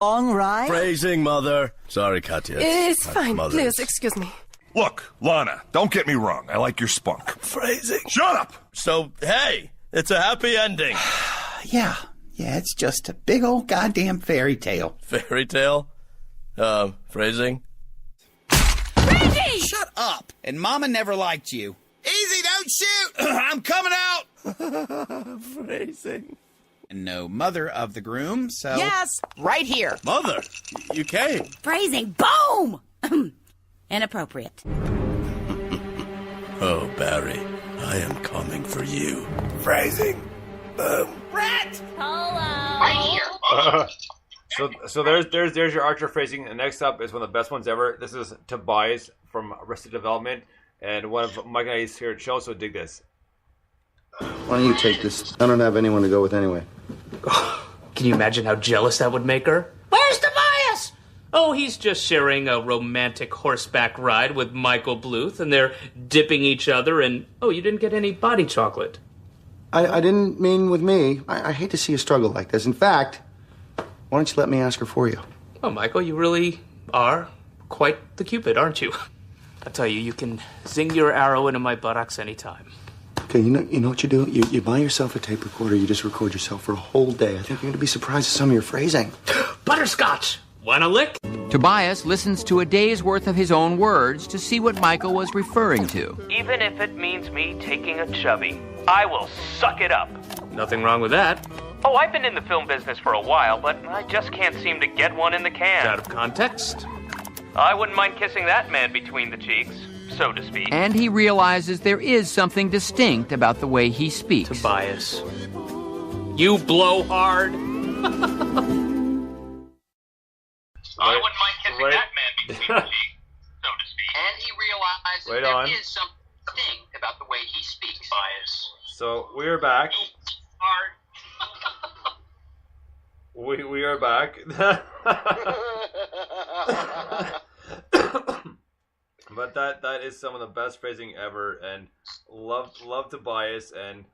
Long ride? Phrasing, Mother. Sorry, Katya. It's fine. Please, excuse me. Look, Lana, don't get me wrong. I like your spunk. Phrasing. Shut up! So, hey, it's a happy ending. Yeah, it's just a big old goddamn fairy tale. Fairy tale? Phrasing? Reggie! Shut up! And Mama never liked you. Easy, don't shoot! I'm coming out! Phrasing. No mother of the groom, so... Yes, right here. Mother, you came. Phrasing. Boom! Inappropriate. Oh, Barry, I am coming for you. Phrasing. Boom. Rat! Hello! So there's your Archer phrasing. And next up is one of the best ones ever. This is Tobias from Arrested Development, and one of Mike and I's favorite shows. So dig this. Why don't you take this? I don't have anyone to go with anyway. Can you imagine how jealous that would make her? Where's Tobias? Oh, he's just sharing a romantic horseback ride with Michael Bluth, and they're dipping each other, and, oh, you didn't get any body chocolate. I didn't mean with me. I hate to see you struggle like this. In fact, why don't you let me ask her for you? Oh, Michael, you really are quite the Cupid, aren't you? I tell you, you can zing your arrow into my buttocks anytime. Okay, you know what you do? You buy yourself a tape recorder, you just record yourself for a whole day. I think you're going to be surprised at some of your phrasing. Butterscotch! Want a lick? Tobias listens to a day's worth of his own words to see what Michael was referring to. Even if it means me taking a chubby, I will suck it up. Nothing wrong with that. Oh, I've been in the film business for a while, but I just can't seem to get one in the can. Out of context? I wouldn't mind kissing that man between the cheeks, so to speak. And he realizes there is something distinct about the way he speaks. Tobias, you blow hard. I wouldn't mind kissing that man between the cheeks, so to speak. And he realizes there is something about the way he speaks. Bias. So we're back. We are back. But that is some of the best phrasing ever, and love Tobias, and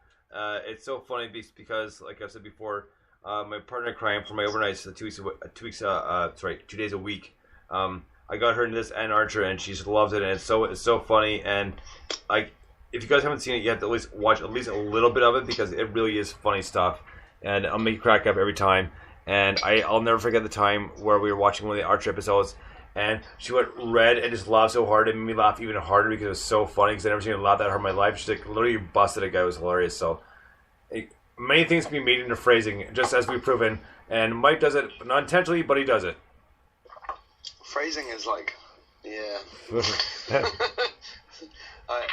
it's so funny because, like I've said before, my partner in crime for my overnights 2 days a week. I got her into this and Archer, and she just loves it, and it's so funny. And like, if you guys haven't seen it, you have to at least watch at least a little bit of it because it really is funny stuff, and I'll make you crack up every time. And I'll never forget the time where we were watching one of the Archer episodes, and she went red and just laughed so hard. It made me laugh even harder because it was so funny because I've never seen her laugh that hard in my life. She's like literally busted a guy. It was hilarious. So many things can be made into phrasing, just as we've proven. And Mike does it not intentionally, but he does it. Phrasing is like, yeah.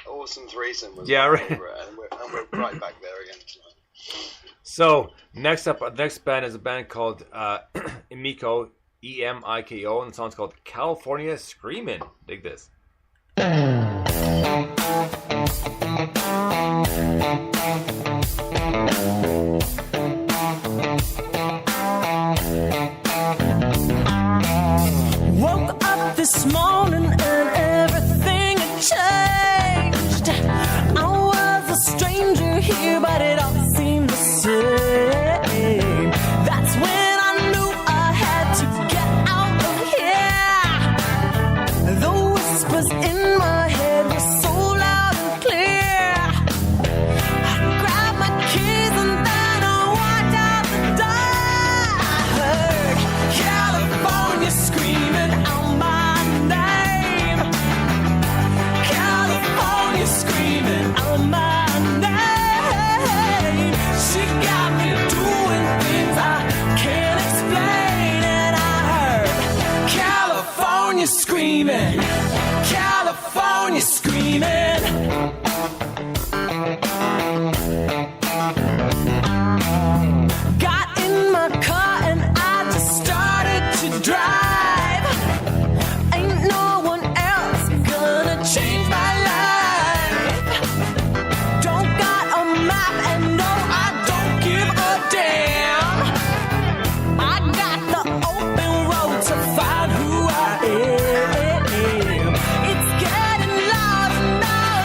Awesome threesome was my favorite, and we're right back there again tonight. So next up, the next band is a band called Emiko, E-M-I-K-O, and the song's called California Screamin'. Dig this. Woke up this morning and everything had changed. I was a stranger here, but it all seemed the same. That's when I knew I had to get out of here. The whispers in my head were so loud and clear. I grabbed my keys and then I walked out the door. I heard California screaming out my name. California screaming out my name. She got me doing things I can't explain, and I heard California screaming, California screaming. Got in my car and I just started to drive. Ain't no one else gonna change my life. Don't got a map and no, I don't give a damn. I got the open road to find who I am. It's getting louder now,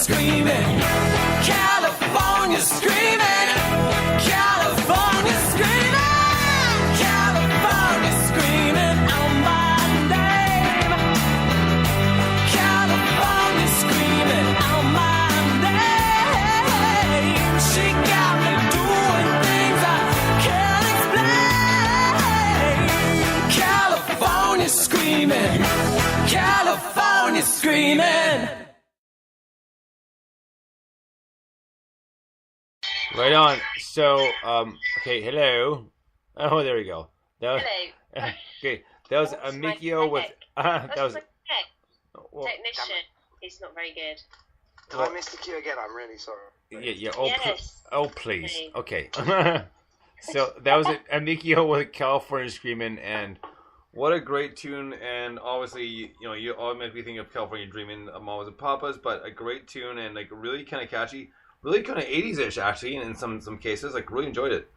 screaming, California screaming, California screaming, California screaming out my name, California screaming out my name. She got me doing things I can't explain. California screaming, California screaming. Right on. So, okay, hello. Oh, there we go. That was, Hello. okay, that was Amikio with. That was. Well, Technician is not very good. Did I miss the cue again? I'm really sorry. Yeah. Yes. Please. Please. Okay. So that was Amikio with California Screaming, and what a great tune. And obviously, you automatically think of California Dreaming, Mamas and Papas, but a great tune and like really kind of catchy. Really kind of 80s-ish, actually, in some cases. Like, really enjoyed it.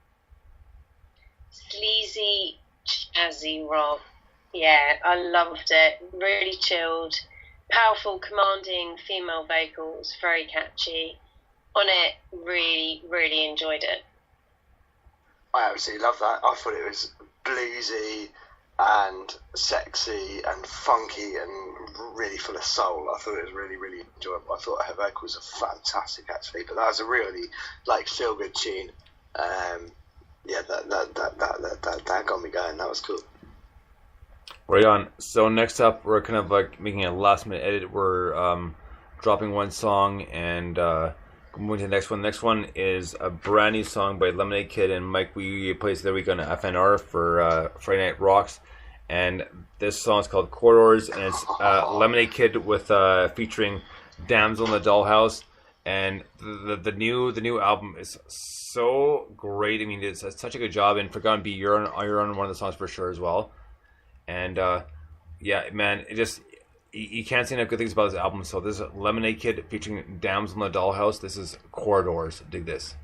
Sleazy, jazzy rock. Yeah, I loved it. Really chilled. Powerful, commanding female vocals. Very catchy. On it, really, really enjoyed it. I absolutely love that. I thought it was bluesy and sexy and funky and really full of soul. I thought it was really, really enjoyable. I thought her vocals are fantastic, actually. But that was a really feel good tune. Yeah, that got me going. That was cool. Right on. So next up, we're kind of like making a last minute edit. We're dropping one song and moving to the next one. The next one is a brand new song by Lemonade Kid and Mike. We played the other week on FNR for Friday Night Rocks. And this song is called Corridors, and it's Lemonade Kid with featuring Damsel in the Dollhouse. And the new album is so great. I mean, it's such a good job. And Forgottenbee, you're on one of the songs for sure as well. And yeah, man, it just you can't say enough good things about this album. So this is Lemonade Kid featuring Damsel in the Dollhouse. This is Corridors. Dig this.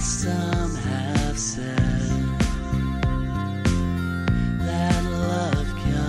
Some have said that love can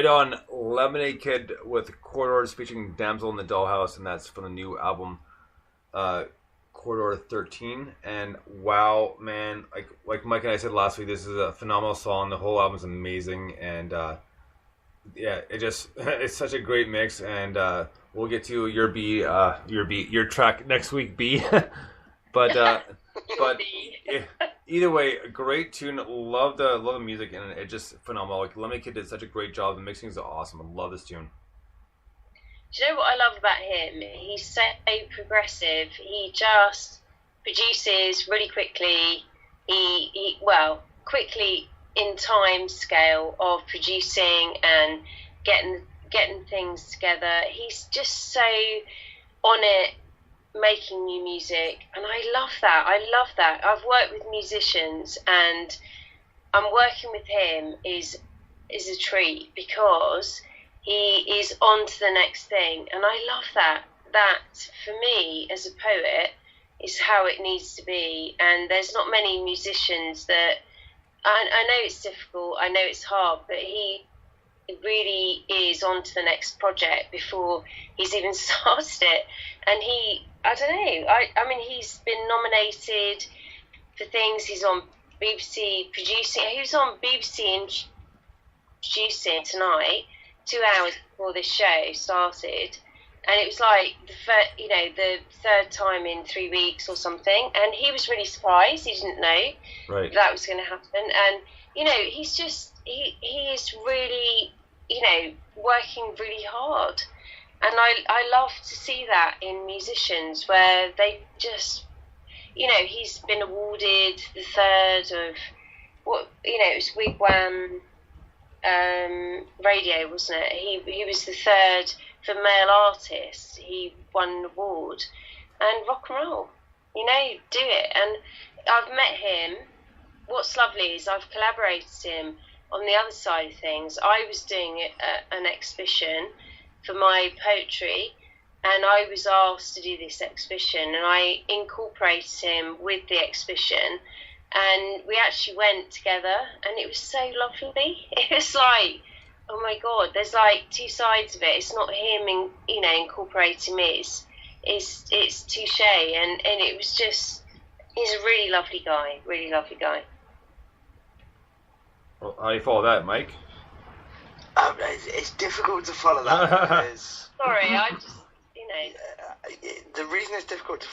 on Lemonade Kid with Corridors featuring Damsel in the Dollhouse, and that's from the new album Corridor 13. And wow, man, like Mike and I said last week, this is a phenomenal song. The whole album's amazing, and yeah, it's such a great mix. And we'll get to your track next week, B. but either way, a great tune. Love the music, and it's just phenomenal. Like Lemonade Kid did such a great job. The mixing is awesome. I love this tune. Do you know what I love about him? He's so progressive. He just produces really quickly. Quickly in time scale of producing and getting things together. He's just so on it, making new music, and I love that. I've worked with musicians, and I'm working with him is a treat because he is on to the next thing, and I love that. That, for me, as a poet, is how it needs to be, and there's not many musicians that... I know it's difficult, I know it's hard, but he really is on to the next project before he's even started it, and I don't know, I mean, he's been nominated for things. He's on BBC producing. He was on BBC producing tonight, 2 hours before this show started, and it was like the third time in 3 weeks or something, and he was really surprised. He didn't know that was going to happen, and he's just he is really working really hard, and I love to see that in musicians where they just he's been awarded the third of it was Wigwam radio, wasn't it? He was the third for male artists. He won an award, and rock and roll, do it. And I've met him. What's lovely is I've collaborated him on the other side of things. I was doing an exhibition for my poetry, and I was asked to do this exhibition, and I incorporated him with the exhibition, and we actually went together, and it was so lovely. It was like, oh my God, there's like two sides of it. It's not him, incorporating me. It's touche, and it was just, he's a really lovely guy, really lovely guy. Well, how do you follow that, Mike? It's difficult to follow that because... Sorry, I just, The reason it's difficult to